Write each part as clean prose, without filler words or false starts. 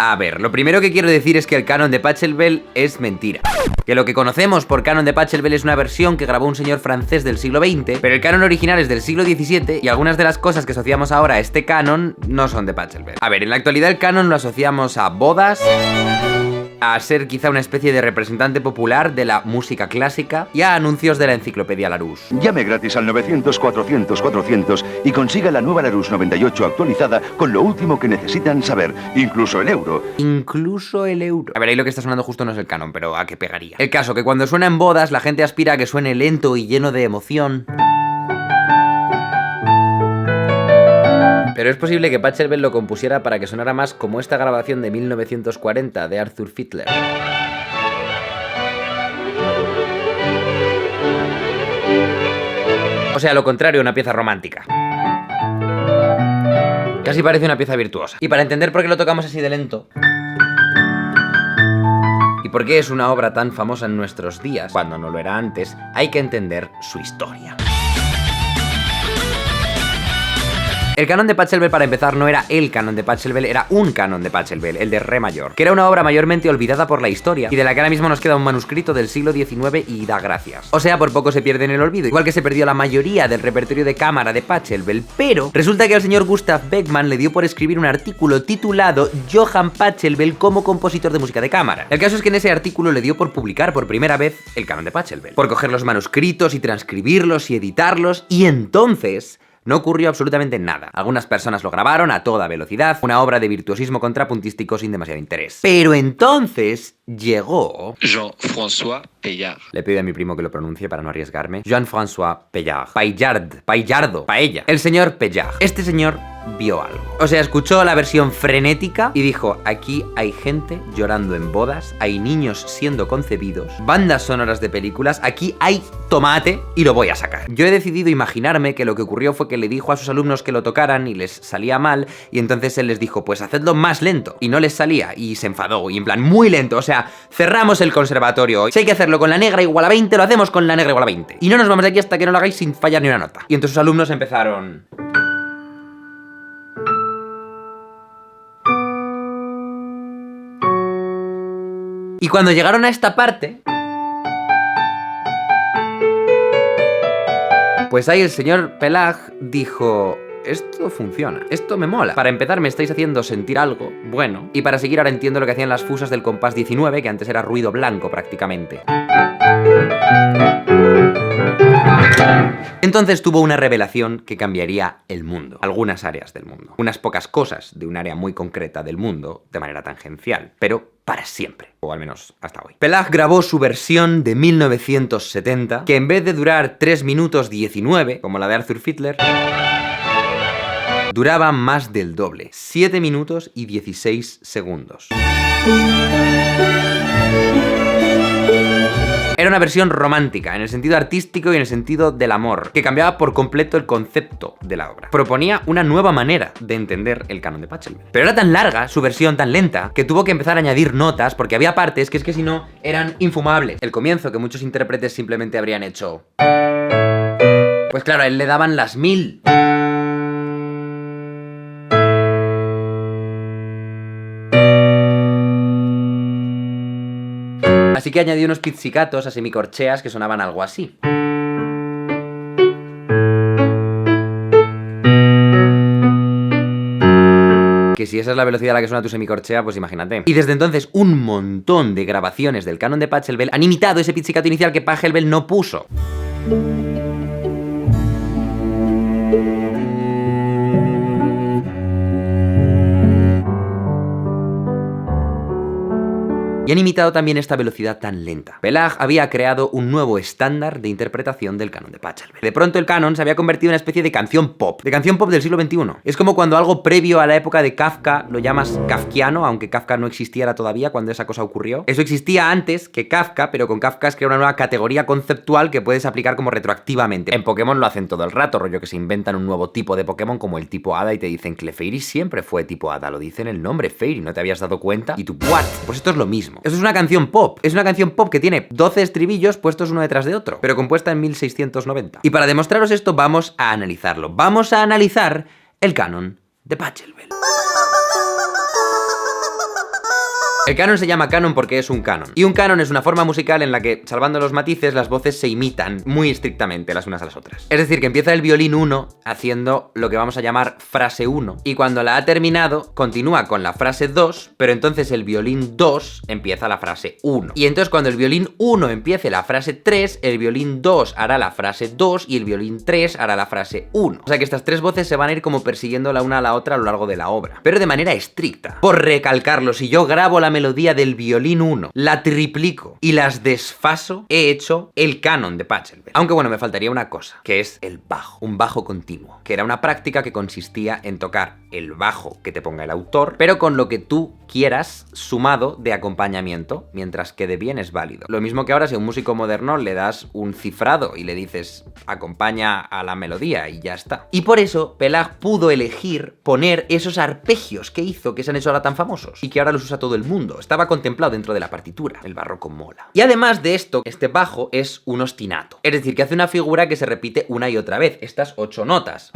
A ver, lo primero que quiero decir es que el canon de Pachelbel es mentira. Que lo que conocemos por canon de Pachelbel es una versión que grabó un señor francés del siglo XX, pero el canon original es del siglo XVII y algunas de las cosas que asociamos ahora a este canon no son de Pachelbel. A ver, en la actualidad el canon lo asociamos a bodas, a ser quizá una especie de representante popular de la música clásica y a anuncios de la enciclopedia Larousse. Llame gratis al 900-400-400 y consiga la nueva Larousse 98 actualizada con lo último que necesitan saber, incluso el euro. Incluso el euro. A ver, ahí lo que está sonando justo no es el canon, pero ¿a qué pegaría? El caso, que cuando suena en bodas la gente aspira a que suene lento y lleno de emoción. Pero es posible que Pachelbel lo compusiera para que sonara más como esta grabación de 1940 de Arthur Fiedler. O sea, lo contrario, una pieza romántica. Casi parece una pieza virtuosa. Y para entender por qué lo tocamos así de lento, y por qué es una obra tan famosa en nuestros días, cuando no lo era antes, hay que entender su historia. El canon de Pachelbel, para empezar, no era el canon de Pachelbel, era un canon de Pachelbel, el de Re mayor, que era una obra mayormente olvidada por la historia y de la que ahora mismo nos queda un manuscrito del siglo XIX y da gracias. O sea, por poco se pierde en el olvido, igual que se perdió la mayoría del repertorio de cámara de Pachelbel, pero resulta que al señor Gustav Beckmann le dio por escribir un artículo titulado Johann Pachelbel como compositor de música de cámara. El caso es que en ese artículo le dio por publicar por primera vez el canon de Pachelbel, por coger los manuscritos y transcribirlos y editarlos, y entonces no ocurrió absolutamente nada. Algunas personas lo grabaron a toda velocidad, una obra de virtuosismo contrapuntístico sin demasiado interés. Pero entonces llegó Jean-François Paillard. Le pido a mi primo que lo pronuncie para no arriesgarme. Jean-François Paillard. Paillardo. Paella. El señor Paillard. Este señor vio algo. O sea, escuchó la versión frenética y dijo: aquí hay gente llorando en bodas, hay niños siendo concebidos, bandas sonoras de películas, aquí hay tomate y lo voy a sacar. Yo he decidido imaginarme que lo que ocurrió fue que le dijo a sus alumnos que lo tocaran y les salía mal, y entonces él les dijo: pues hacedlo más lento, y no les salía, y se enfadó, y en plan muy lento. O sea, cerramos el conservatorio hoy. Si hay que hacerlo con la negra igual a 20, lo hacemos con la negra igual a 20, y no nos vamos de aquí hasta que no lo hagáis sin fallar ni una nota. Y entonces sus alumnos empezaron: y cuando llegaron a esta parte, pues ahí el señor Paillard dijo: esto funciona, esto me mola. Para empezar me estáis haciendo sentir algo bueno, y para seguir ahora entiendo lo que hacían las fusas del compás 19, que antes era ruido blanco prácticamente. Entonces tuvo una revelación que cambiaría el mundo, algunas áreas del mundo, unas pocas cosas de un área muy concreta del mundo de manera tangencial, pero para siempre, o al menos hasta hoy. Paillard grabó su versión de 1970, que en vez de durar 3 minutos 19, como la de Arthur Fiedler, duraba más del doble, 7 minutos y 16 segundos. Era una versión romántica, en el sentido artístico y en el sentido del amor, que cambiaba por completo el concepto de la obra. Proponía una nueva manera de entender el canon de Pachelbel. Pero era tan larga, su versión tan lenta, que tuvo que empezar a añadir notas, porque había partes que es que si no, eran infumables. El comienzo, que muchos intérpretes simplemente habrían hecho, pues claro, a él le daban las 1000. Así que añadí unos pizzicatos a semicorcheas que sonaban algo así. Que si esa es la velocidad a la que suena tu semicorchea, pues imagínate. Y desde entonces un montón de grabaciones del canon de Pachelbel han imitado ese pizzicato inicial que Pachelbel no puso. Y han imitado también esta velocidad tan lenta. Paillard había creado un nuevo estándar de interpretación del canon de Pachelbel. De pronto el canon se había convertido en una especie de canción pop del siglo XXI. Es como cuando algo previo a la época de Kafka lo llamas kafkiano, aunque Kafka no existiera todavía cuando esa cosa ocurrió. Eso existía antes que Kafka, pero con Kafka es crear una nueva categoría conceptual que puedes aplicar como retroactivamente. En Pokémon lo hacen todo el rato, rollo que se inventan un nuevo tipo de Pokémon como el tipo Hada y te dicen que Clefairy siempre fue tipo Hada, lo dicen el nombre Fairy, ¿no te habías dado cuenta? Y tú, ¿what? Pues esto es lo mismo. Eso es una canción pop. Es una canción pop que tiene 12 estribillos puestos uno detrás de otro, pero compuesta en 1690. Y para demostraros esto vamos a analizarlo. Vamos a analizar el canon de Pachelbel. El canon se llama canon porque es un canon. Y un canon es una forma musical en la que, salvando los matices, las voces se imitan muy estrictamente las unas a las otras. Es decir, que empieza el violín 1 haciendo lo que vamos a llamar frase 1. Y cuando la ha terminado, continúa con la frase 2, pero entonces el violín 2 empieza la frase 1. Y entonces cuando el violín 1 empiece la frase 3, el violín 2 hará la frase 2 y el violín 3 hará la frase 1. O sea que estas tres voces se van a ir como persiguiendo la una a la otra a lo largo de la obra. Pero de manera estricta. Por recalcarlo, si yo grabo la melodía del violín 1, la triplico y las desfaso, he hecho el canon de Pachelbel. Aunque bueno, me faltaría una cosa, que es el bajo, un bajo continuo, que era una práctica que consistía en tocar el bajo que te ponga el autor, pero con lo que tú quieras sumado de acompañamiento, mientras quede bien es válido. Lo mismo que ahora si a un músico moderno le das un cifrado y le dices acompaña a la melodía y ya está. Y por eso Pelag pudo elegir poner esos arpegios que hizo, que se han hecho ahora tan famosos y que ahora los usa todo el mundo. Estaba contemplado dentro de la partitura. El barroco mola. Y además de esto, este bajo es un ostinato. Es decir, que hace una figura que se repite una y otra vez. Estas 8 notas.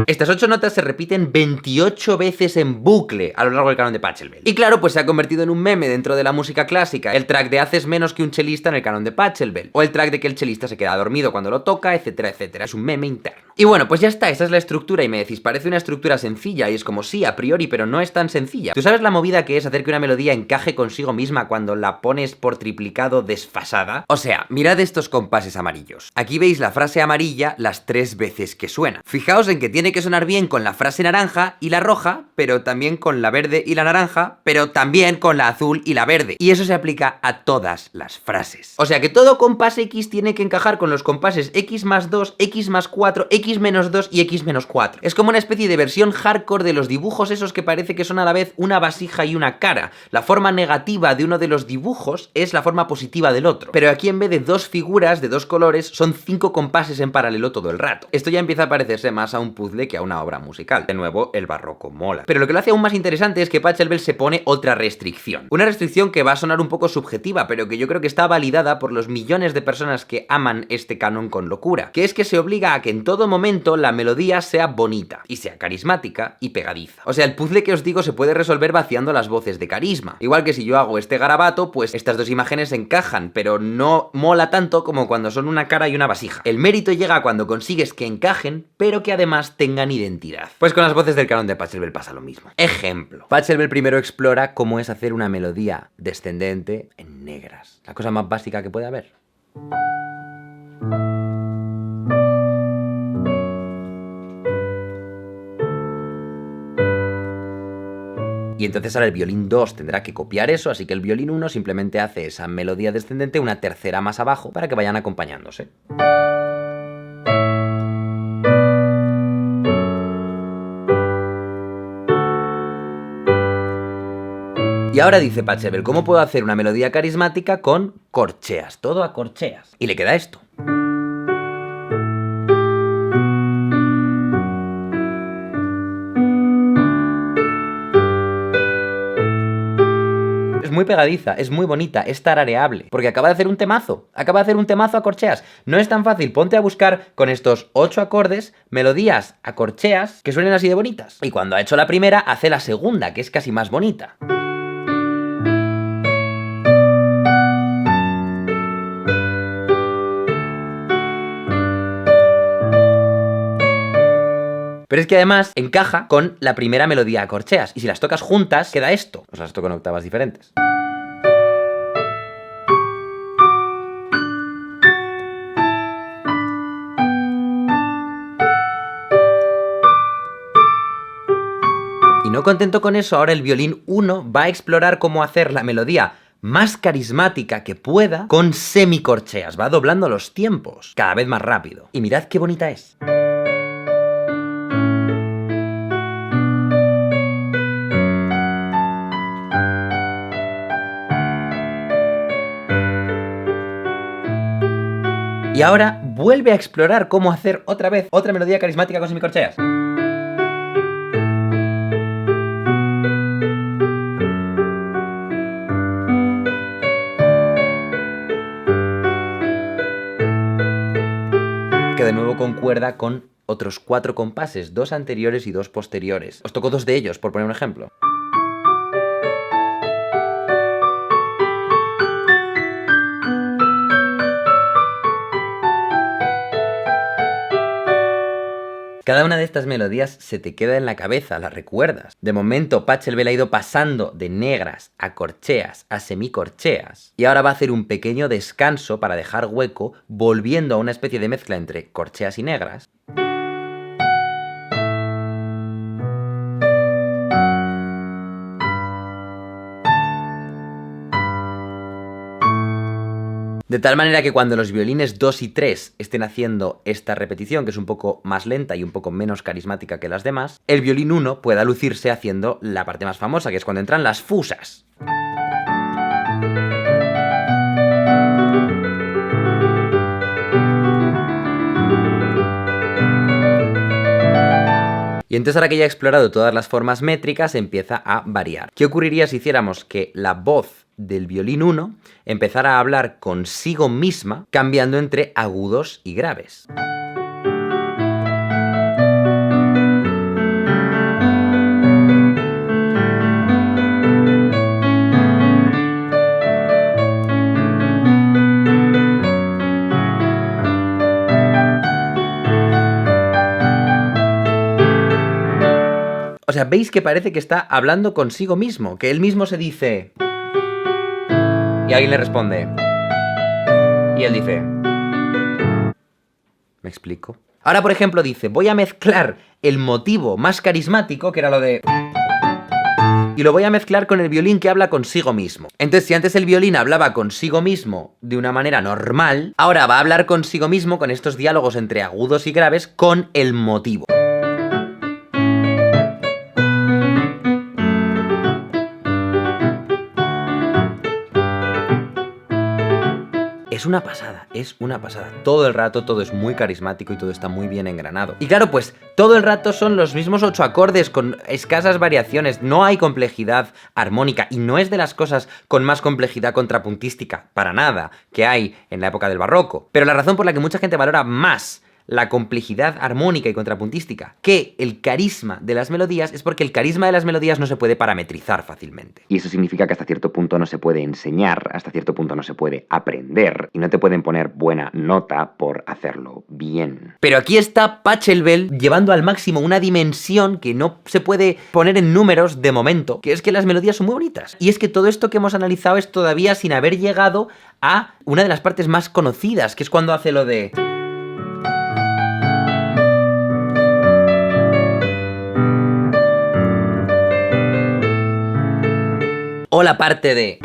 Estas 8 notas se repiten 28 veces en bucle a lo largo del canon de Pachelbel. Y claro, pues se ha convertido en un meme dentro de la música clásica. El track de haces menos que un chelista en el canon de Pachelbel. O el track de que el chelista se queda dormido cuando lo toca, etcétera, etcétera. Es un meme interno. Y bueno, pues ya está, esa es la estructura. Y me decís, parece una estructura sencilla. Y es como, sí, a priori, pero no es tan sencilla. ¿Tú sabes la movida que es hacer que una melodía encaje consigo misma cuando la pones por triplicado desfasada? O sea, mirad estos compases amarillos. Aquí veis la frase amarilla las 3 veces que suena. Fijaos en que tiene que sonar bien con la frase naranja y la roja, pero también con la verde y la naranja, pero también con la azul y la verde. Y eso se aplica a todas las frases. O sea que todo compás X tiene que encajar con los compases X más 2, X más 4, X menos 2 y X menos 4. Es como una especie de versión hardcore de los dibujos esos que parece que son a la vez una vasija y una cara. La forma negativa de uno de los dibujos es la forma positiva del otro. Pero aquí en vez de 2 figuras de 2 colores, son 5 compases en paralelo todo el rato. Esto ya empieza a parecerse más a un puzzle que a una obra musical. De nuevo, el barroco mola. Pero lo que lo hace aún más interesante es que Pachelbel se pone otra restricción. Una restricción que va a sonar un poco subjetiva, pero que yo creo que está validada por los millones de personas que aman este canon con locura. Que es que se obliga a que en todo momento la melodía sea bonita, y sea carismática y pegadiza. O sea, el puzzle que os digo se puede resolver vaciando las voces de carisma. Igual que si yo hago este garabato, pues estas dos imágenes encajan, pero no mola tanto como cuando son una cara y una vasija. El mérito llega cuando consigues que encajen, pero que además tengan identidad. Pues con las voces del canon de Pachelbel pasa lo mismo. Ejemplo. Pachelbel primero explora cómo es hacer una melodía descendente en negras. La cosa más básica que puede haber. Y entonces ahora el violín 2 tendrá que copiar eso, así que el violín 1 simplemente hace esa melodía descendente una tercera más abajo para que vayan acompañándose. Y ahora dice Pachelbel, ¿cómo puedo hacer una melodía carismática con corcheas? Todo a corcheas. Y le queda esto. Es muy pegadiza, es muy bonita, es tarareable, porque acaba de hacer un temazo, a corcheas. No es tan fácil, ponte a buscar con estos 8 acordes melodías a corcheas que suenen así de bonitas. Y cuando ha hecho la primera, hace la segunda, que es casi más bonita. Pero es que además encaja con la primera melodía a corcheas. Y si las tocas juntas, queda esto. Os las toco en octavas diferentes. Y no contento con eso, ahora el violín 1 va a explorar cómo hacer la melodía más carismática que pueda con semicorcheas. Va doblando los tiempos cada vez más rápido. Y mirad qué bonita es. Y ahora vuelve a explorar cómo hacer otra vez otra melodía carismática con semicorcheas. Que de nuevo concuerda con otros 4 compases, 2 anteriores y 2 posteriores. Os toco 2 de ellos, por poner un ejemplo. Cada una de estas melodías se te queda en la cabeza, las recuerdas. De momento, Pachelbel ha ido pasando de negras a corcheas a semicorcheas y ahora va a hacer un pequeño descanso para dejar hueco, volviendo a una especie de mezcla entre corcheas y negras. De tal manera que cuando los violines 2 y 3 estén haciendo esta repetición, que es un poco más lenta y un poco menos carismática que las demás, el violín 1 pueda lucirse haciendo la parte más famosa, que es cuando entran las fusas. Y entonces ahora que ya he explorado todas las formas métricas, empieza a variar. ¿Qué ocurriría si hiciéramos que la voz del violín 1 empezara a hablar consigo misma, cambiando entre agudos y graves? O sea, veis que parece que está hablando consigo mismo, que él mismo se dice... Y alguien le responde. Y él dice... ¿Me explico? Ahora, por ejemplo, dice, voy a mezclar el motivo más carismático, que era lo de... Y lo voy a mezclar con el violín que habla consigo mismo. Entonces, si antes el violín hablaba consigo mismo de una manera normal, ahora va a hablar consigo mismo con estos diálogos entre agudos y graves con el motivo. Es una pasada, es una pasada. Todo el rato todo es muy carismático y todo está muy bien engranado. Y claro, pues todo el rato son los mismos 8 acordes con escasas variaciones. No hay complejidad armónica y no es de las cosas con más complejidad contrapuntística, para nada, que hay en la época del barroco. Pero la razón por la que mucha gente valora más la complejidad armónica y contrapuntística que el carisma de las melodías es porque el carisma de las melodías no se puede parametrizar fácilmente. Y eso significa que hasta cierto punto no se puede enseñar, hasta cierto punto no se puede aprender y no te pueden poner buena nota por hacerlo bien. Pero aquí está Pachelbel llevando al máximo una dimensión que no se puede poner en números de momento, que es que las melodías son muy bonitas. Y es que todo esto que hemos analizado es todavía sin haber llegado a una de las partes más conocidas, que es cuando hace lo de... O la parte de...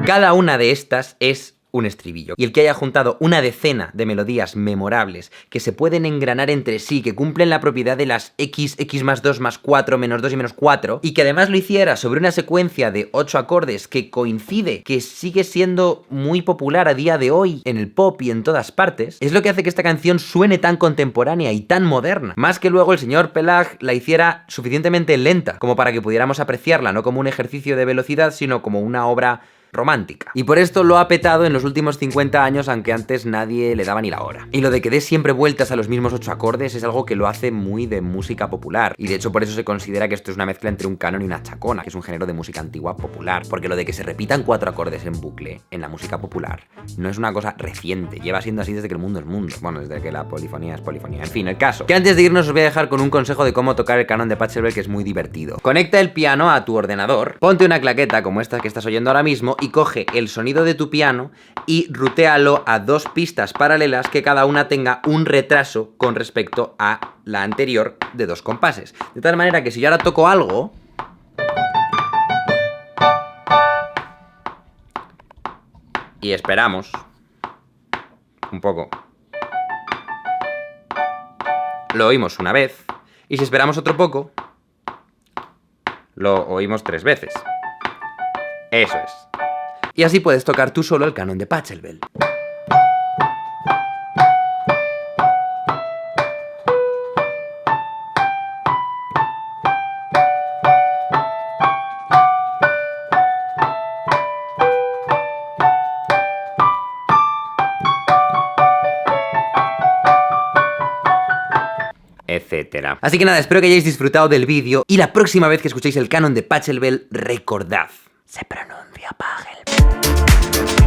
Cada una de estas es un estribillo. Y el que haya juntado una decena de melodías memorables que se pueden engranar entre sí, que cumplen la propiedad de las x, x más 2 más 4, menos 2 y menos 4, y que además lo hiciera sobre una secuencia de 8 acordes que coincide, que sigue siendo muy popular a día de hoy en el pop y en todas partes, es lo que hace que esta canción suene tan contemporánea y tan moderna. Más que luego el señor Pelag la hiciera suficientemente lenta, como para que pudiéramos apreciarla no como un ejercicio de velocidad, sino como una obra romántica. Y por esto lo ha petado en los últimos 50 años, aunque antes nadie le daba ni la hora. Y lo de que dé siempre vueltas a los mismos 8 acordes es algo que lo hace muy de música popular. Y de hecho por eso se considera que esto es una mezcla entre un canon y una chacona, que es un género de música antigua popular. Porque lo de que se repitan 4 acordes en bucle en la música popular no es una cosa reciente. Lleva siendo así desde que el mundo es mundo. Bueno, desde que la polifonía es polifonía. En fin, el caso. Que antes de irnos os voy a dejar con un consejo de cómo tocar el canon de Pachelbel, que es muy divertido. Conecta el piano a tu ordenador, ponte una claqueta como esta que estás oyendo ahora mismo y coge el sonido de tu piano y rutéalo a 2 pistas paralelas que cada una tenga un retraso con respecto a la anterior de 2 compases. De tal manera que si yo ahora toco algo... y esperamos un poco, lo oímos una vez, y si esperamos otro poco, lo oímos 3 veces. Eso es. Y así puedes tocar tú solo el canon de Pachelbel. etcétera. Así que nada, espero que hayáis disfrutado del vídeo y la próxima vez que escuchéis el canon de Pachelbel, recordad, se pronuncia Pachelbel.